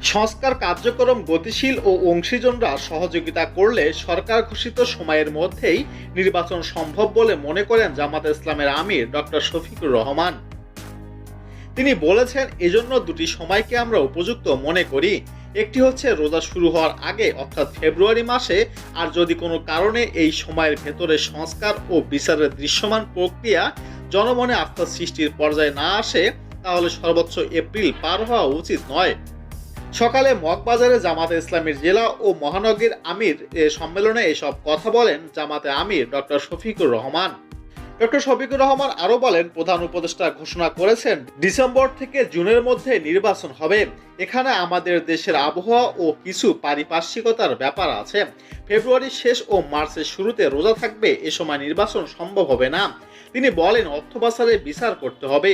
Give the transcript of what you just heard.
সংস্কার কার্যক্রম গতিশীল ও অংশীজনরা সহযোগিতা করলে সরকার ঘোষিত সময়ের মধ্যেই নির্বাচন সম্ভব বলে মনে করেন জামায়াতে ইসলামের আমির ডক্টর শফিকুর রহমান। তিনি বলেছেন, এজন্য দুটি সময়কে আমরা উপযুক্ত মনে করি। একটি হচ্ছে রোজা শুরু হওয়ার আগে অর্থাৎ ফেব্রুয়ারি মাসে, আর যদি কোনো কারণে এই সময়ের ভেতরে সংস্কার ও বিচারের দৃশ্যমান প্রক্রিয়া জনমনে আস্থা সৃষ্টির পর্যায়ে না আসে, তাহলে সর্বোচ্চ এপ্রিল পার হওয়া উচিত নয়। সকালে মগবাজারে জামাতে ইসলামীর জেলা ও মহানগরীর আমির সম্মেলনে এসব কথা বলেন জামাতে আমির ডক্টর শফিকুর রহমান। ডক্টর শফিকুর রহমান আরও বলেন, প্রধান উপদেষ্টা ঘোষণা করেছেন ডিসেম্বর থেকে জুনের মধ্যে নির্বাচন হবে। এখানে আমাদের দেশের আবহাওয়া ও কিছু পারিপার্শ্বিকতার ব্যাপার আছে। ফেব্রুয়ারির শেষ ও মার্চের শুরুতে রোজা থাকবে, এ সময় নির্বাচন সম্ভব হবে না। তিনি বলেন, অর্থ পাচারের বিচার করতে হবে।